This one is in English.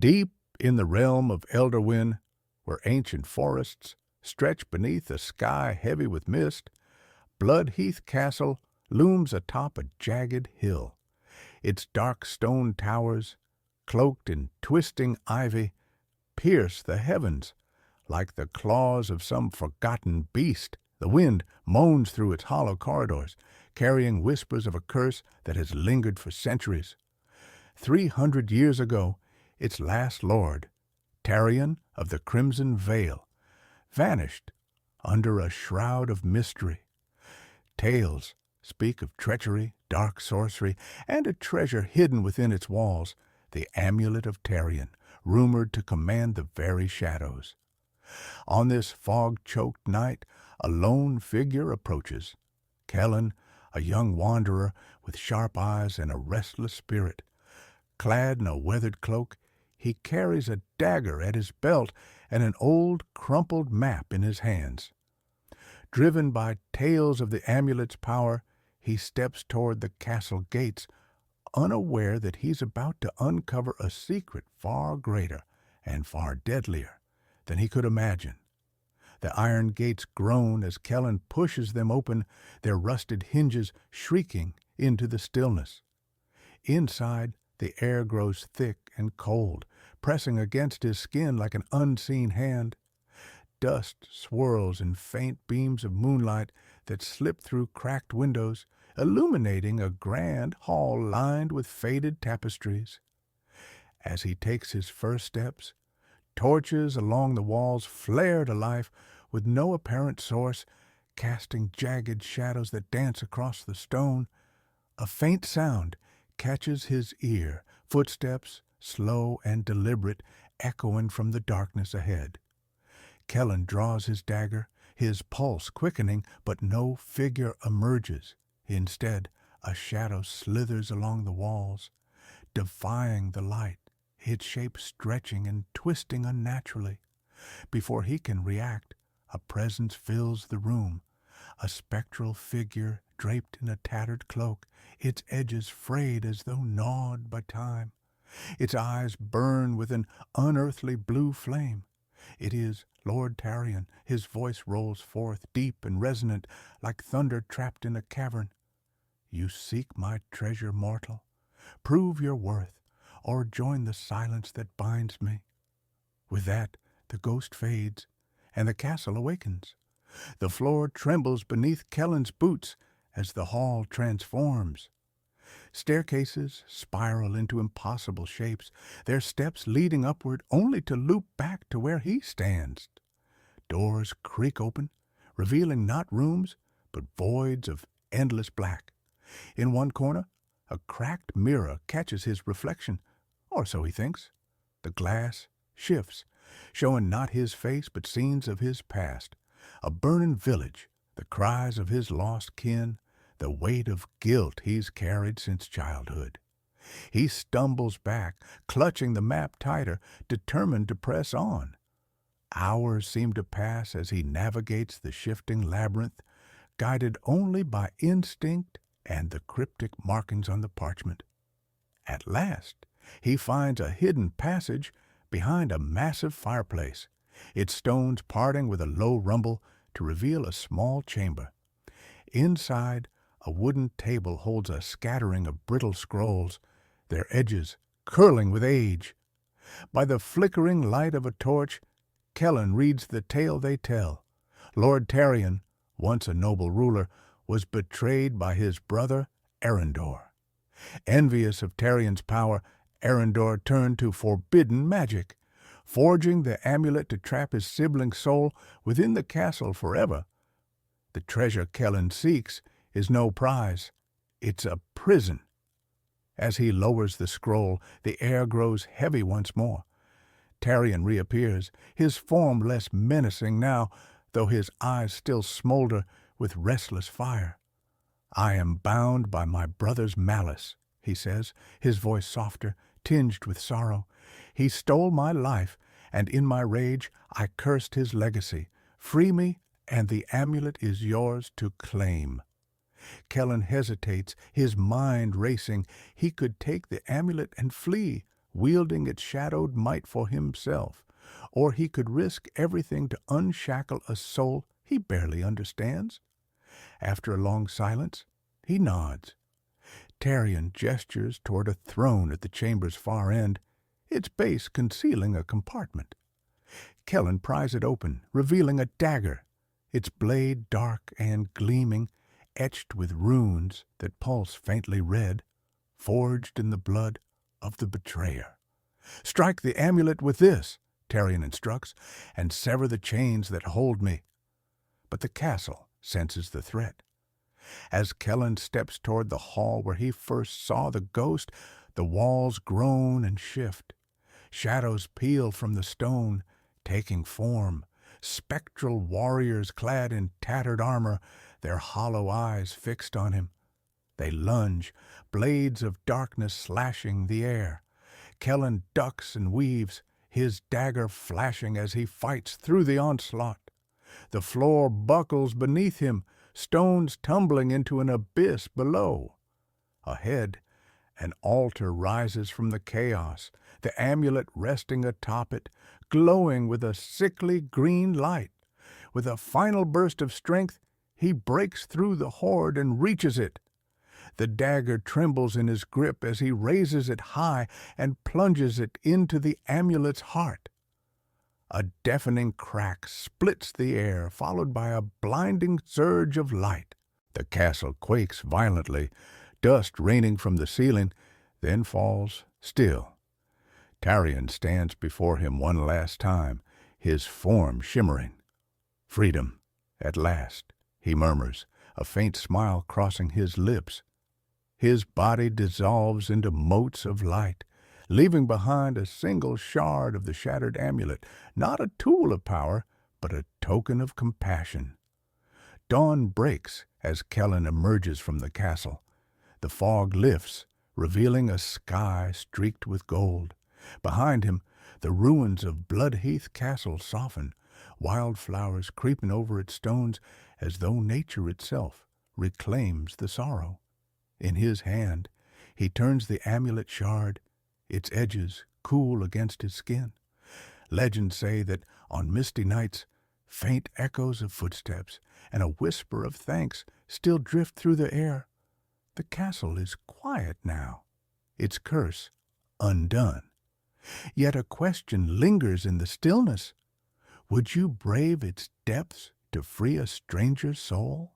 Deep in the realm of Elderwyn, where ancient forests stretch beneath a sky heavy with mist, Bloodheath Castle looms atop a jagged hill. Its dark stone towers, cloaked in twisting ivy, pierce the heavens like the claws of some forgotten beast. The wind moans through its hollow corridors, carrying whispers of a curse that has lingered for centuries. 300 years ago, its last lord, Tarion of the Crimson Veil, vanished under a shroud of mystery. Tales speak of treachery, dark sorcery, and a treasure hidden within its walls, the Amulet of Tarion, rumored to command the very shadows. On this fog-choked night, a lone figure approaches. Kellan, a young wanderer with sharp eyes and a restless spirit. Clad in a weathered cloak, he carries a dagger at his belt and an old, crumpled map in his hands. Driven by tales of the amulet's power, he steps toward the castle gates, unaware that he's about to uncover a secret far greater and far deadlier than he could imagine. The iron gates groan as Kellan pushes them open, their rusted hinges shrieking into the stillness. Inside, the air grows thick and cold, pressing against his skin like an unseen hand. Dust swirls in faint beams of moonlight that slip through cracked windows, illuminating a grand hall lined with faded tapestries. As he takes his first steps, torches along the walls flare to life with no apparent source, casting jagged shadows that dance across the stone. A faint sound catches his ear, footsteps, slow and deliberate, echoing from the darkness ahead. Kellan draws his dagger, his pulse quickening, but no figure emerges. Instead, a shadow slithers along the walls, defying the light, its shape stretching and twisting unnaturally. Before he can react, a presence fills the room, a spectral figure draped in a tattered cloak, its edges frayed as though gnawed by time. Its eyes burn with an unearthly blue flame. It is Lord Tarion. His voice rolls forth, deep and resonant, like thunder trapped in a cavern. "You seek my treasure, mortal. Prove your worth, or join the silence that binds me." With that, the ghost fades, and the castle awakens. The floor trembles beneath Kellan's boots as the hall transforms. Staircases spiral into impossible shapes, their steps leading upward only to loop back to where he stands. Doors creak open, revealing not rooms, but voids of endless black. In one corner, a cracked mirror catches his reflection, or so he thinks. The glass shifts, showing not his face but scenes of his past. A burning village, the cries of his lost kin, the weight of guilt he's carried since childhood. He stumbles back, clutching the map tighter, determined to press on. Hours seem to pass as he navigates the shifting labyrinth, guided only by instinct and the cryptic markings on the parchment. At last, he finds a hidden passage behind a massive fireplace, its stones parting with a low rumble to reveal a small chamber. Inside, a wooden table holds a scattering of brittle scrolls, their edges curling with age. By the flickering light of a torch, Kellan reads the tale they tell. Lord Tarion, once a noble ruler, was betrayed by his brother Arendor. Envious of Tarion's power, Arendor turned to forbidden magic, forging the amulet to trap his sibling's soul within the castle forever. The treasure Kellan seeks is no prize. It's a prison. As he lowers the scroll, the air grows heavy once more. Tarion reappears, his form less menacing now, though his eyes still smolder with restless fire. "I am bound by my brother's malice," he says, his voice softer, tinged with sorrow. "He stole my life, and in my rage I cursed his legacy. Free me, and the amulet is yours to claim." Kellan hesitates, his mind racing. He could take the amulet and flee, wielding its shadowed might for himself, or he could risk everything to unshackle a soul he barely understands. After a long silence, he nods. Tarion gestures toward a throne at the chamber's far end, its base concealing a compartment. Kellan pries it open, revealing a dagger, its blade dark and gleaming, etched with runes that pulse faintly red, forged in the blood of the betrayer. "Strike the amulet with this," Tarion instructs, "and sever the chains that hold me." But the castle senses the threat. As Kellan steps toward the hall where he first saw the ghost, the walls groan and shift. Shadows peel from the stone, taking form, spectral warriors clad in tattered armor, their hollow eyes fixed on him. They lunge, blades of darkness slashing the air. Kellan ducks and weaves, his dagger flashing as he fights through the onslaught. The floor buckles beneath him, stones tumbling into an abyss below. Ahead, an altar rises from the chaos, the amulet resting atop it, glowing with a sickly green light. With a final burst of strength, he breaks through the horde and reaches it. The dagger trembles in his grip as he raises it high and plunges it into the amulet's heart. A deafening crack splits the air, followed by a blinding surge of light. The castle quakes violently, dust raining from the ceiling, then falls still. Tarion stands before him one last time, his form shimmering. "Freedom, at last," he murmurs, a faint smile crossing his lips. His body dissolves into motes of light, leaving behind a single shard of the shattered amulet, not a tool of power, but a token of compassion. Dawn breaks as Kellan emerges from the castle. The fog lifts, revealing a sky streaked with gold. Behind him, the ruins of Bloodheath Castle soften, wildflowers creeping over its stones as though nature itself reclaims the sorrow. In his hand, he turns the amulet shard, its edges cool against his skin. Legends say that on misty nights, faint echoes of footsteps and a whisper of thanks still drift through the air. The castle is quiet now, its curse undone. Yet a question lingers in the stillness. Would you brave its depths to free a stranger's soul?